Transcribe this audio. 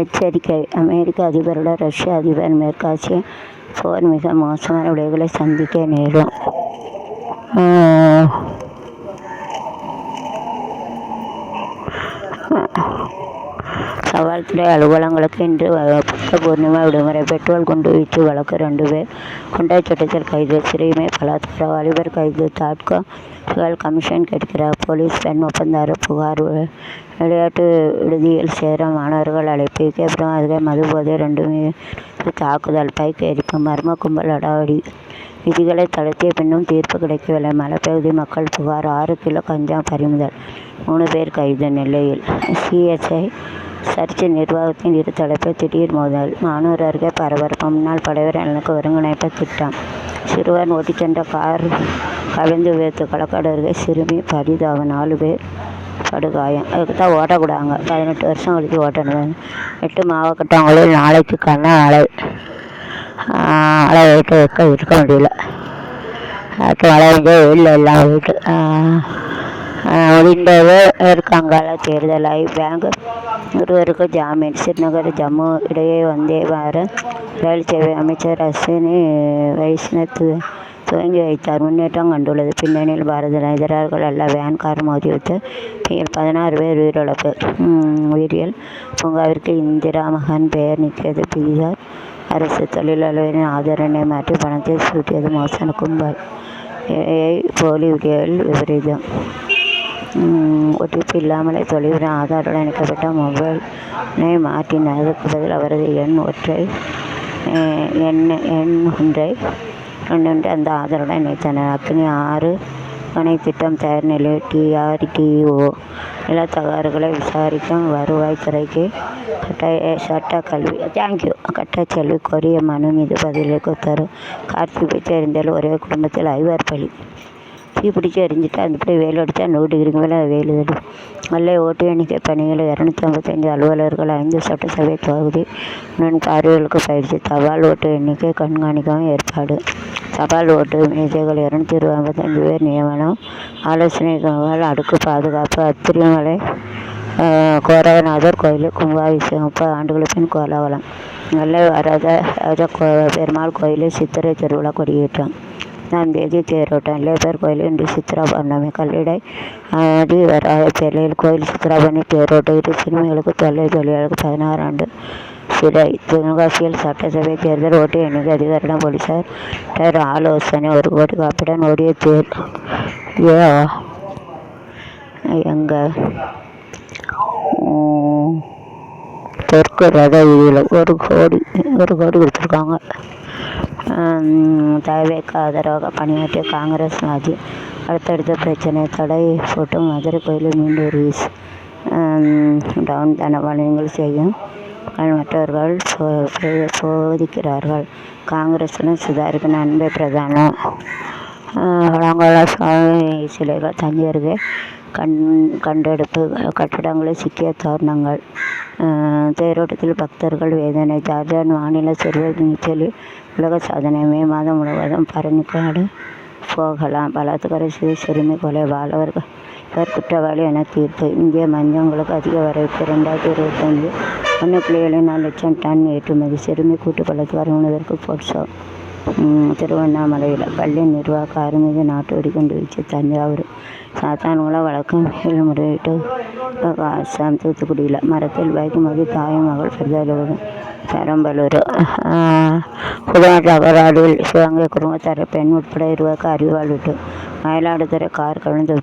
எச்சரிக்கை அமெரிக்க அதிபருடன் ரஷ்ய அதிபர் மேற்காசிய போர் மிக மோசமான விளைவுகளை சந்திக்க நேரும். காவல்துறை அலுவலகங்களுக்கு இன்று புத்த பூர்ணிமா விடுமுறை. பெட்ரோல் குண்டு வீச்சு வழக்கு 2 பேர் குண்டர் சட்டத்தில் கைது. சிறுமி பலாத்கார வாலிபர் கைது. தாட்கோ புகழ் கமிஷன் கேட்கிறார். போலீஸ் பெண் ஒப்பந்தாரர் புகார். விளையாட்டு விடுதியில் சேர மாணவர்கள் அழைப்பு. கேப்புறம் அருகே மதுபோதை 2 மீது தாக்குதல். பைக் எரிப்பு. மர்ம கும்பல் அடாவடி. விதிகளை தளர்த்திய பின்னும் தீர்ப்பு கிடைக்கவில்லை. மலைப்பகுதி மக்கள் புகார். 6 கிலோ கஞ்சா பறிமுதல். 3 பேர் கைது. நெல்லையில் சிஎஸ்ஐ சர்ச் நிர்வாகத்தின் இரு தலைப்பில் திடீர் மோதல். மானூர் அருகே பரபரப்பு. முன்னாள் படைவர் நலனுக்கு ஒருங்கிணைப்பு திட்டம். சிறுவன் ஓட்டிச் சென்ற கார் கவிழ்ந்து விபத்து. களக்காடு அருகே சிறுமி பரிதாபம். 4 பேர் படுகாயம். அதுக்கு தான் ஓட்டக்கூடாங்க. 18 வருஷம் கழித்து ஓட்டணும். 8 மாவட்டங்களில் நாளைக்கு அலை வைக்க இருக்க முடியல. அதுக்கு மழை பெஞ்சா வெயில் எல்லாம் போயிட்டு முடிந்தது. மேற்காங்கால தேர்தல். பேங்க் ஒருவருக்கு ஜாமீன். ஸ்ரீநகர் ஜம்மு இடையே வந்தே பாரத் ரயில் சேவை அமைச்சர் அஸ்வினி வைஷ்ணவ் துவங்கி வைத்தார். முன்னேற்றம் கண்டுள்ளது. பின்னணியில் பாரத எதிராளர்கள் அல்ல. வேன் கார் மோதி வைத்த பெயர் 16 பேர் உயிரிழப்பு. உயிரியல் பூங்காவிற்கு இந்திரா மகன் பெயர் நீக்கியது பீகார் அரசு. தொழிலாளர்களின் ஆதரனை மாற்றி பணத்தை சூட்டியது மோசன கும்பல். போலி உயிரியல் விபரீதம். ஓடிபி இல்லாமலே தொழிலுடன் ஆதாருடன் இணைக்கப்பட்ட மொபைலை மாற்றினார். அதற்கு பதில் அவரது எண் ஒன்றை அந்த ஆதாருடன் இணைத்தனர். அக்னி 6 மனை திட்டம் தயார் நிலையில். டிஆர்டிஓ நிலத்தகராறுகளை விசாரிக்கும் வருவாய்த்துறைக்கு கட்டக்கல்வி கோரிய மனு மீது பதிலளிக்க உத்தரவு. கார்த்திகை எரிந்தால் ஒரே குடும்பத்தில் 5 பலி. தீப்பிடிச்சு எரிஞ்சிட்டு அதுபடி வெயில் அடித்தா 100 டிகிரிக்கு மேலே வெயில் தடும். நெல்லை ஓட்டு எண்ணிக்கை பணிகள் 255 அலுவலர்கள். 5 சட்டசபை தொகுதி நுண்காரிகளுக்கு பயிற்சி. தபால் ஓட்டு எண்ணிக்கை கண்காணிக்கவும் ஏற்பாடு. தபால் ஓட்டு மேஜைகள் 255 பேர் நியமனம். ஆலோசனைகள் அடுக்கு பாதுகாப்பு. அத்திரிமலை கோரகநாதர் கோயில் கும்பாபிஷேகம். 30 ஆண்டுகளுக்கு பின் கோலாகலம். நெல்லை வரத ராஜ பெருமாள் கோயிலில் சித்திரை திருவிழா கொடியேற்றம். 4ஆம் தேதி தேரோட்டம். நெல்லையப்பர் கோயிலில் இன்று சித்ரா பௌர்ணமி. கல்லிடை ஆடி வராக பேரலையில் கோயில் சித்ரா பண்ணி தேரோட்டம். 2 சிறுமிகளுக்கு தொல்லை. தொழிலாளருக்கு 16 ஆண்டு சிறை. தென்காசியில் சட்டசபை தேர்தல் ஓட்டு எண்ணிக்கை அதிகாரிடம் போலீசார் ஆலோசனை. 1 கோடி காப்பீடன் ஓடிய தேர் எங்க தெற்கு ரத வீதியில் 1 கோடி கொடுத்துருக்காங்க. தவேக்கு ஆதரவாக பணியாற்றிய காங்கிரஸ் மாஜி. அடுத்தடுத்த பிரச்சனை தடை போட்டு மதுரை கோயிலில் மீண்டும் ரீஸ் டவுன். தனபாலங்கள் செய்யும் மற்றவர்கள் சோதிக்கிறார்கள். காங்கிரசுடன் சுதாரிக்கு நன்மை பிரதானம். வளங்கொள சுவாமி சிலைகள் தஞ்சை அருகே கண்டெடுப்பு. கட்டடங்களில் சிக்கிய தோரணங்கள். தேரோட்டத்தில் பக்தர்கள் வேதனை. ஜார்க்கண்ட் மாநில சிறுவர் நீச்சலில் உலக சாதனை. மே மாதம் முழுவதும் பரணிக்காடு போகலாம். பலாத்கார சிறுமி கொலை. பாலவர்கள் குற்றவாளி என தீர்ப்பு. இந்திய மஞ்சங்களுக்கு அதிக வரவேற்பு. 2025 1.74 லட்சம் டன் ஏற்றுமதி. சிறுமி கூட்டு பலாத்காரம் 3 பேருக்கு போட்சோ. திருவண்ணாமலையில் பள்ளி நிர்வாக கார் மீது நாட்டு வெடிகுண்டு வீச்சு. தஞ்சாவூர் சாத்தான்குளம் வழக்கு மேல்முறையீட்டு. அசாம் தூத்துக்குடியில் மரத்தில் பைக் மோதி தாய் மகள் பரிதாபம். பெரம்பலூர் குடும்ப தகராறில் சிவகங்கை குடும்பத்தார் பெண் உட்பட 20 அறிவால் விட்டு. மயிலாடுதுறை கார் கவிழ்ந்து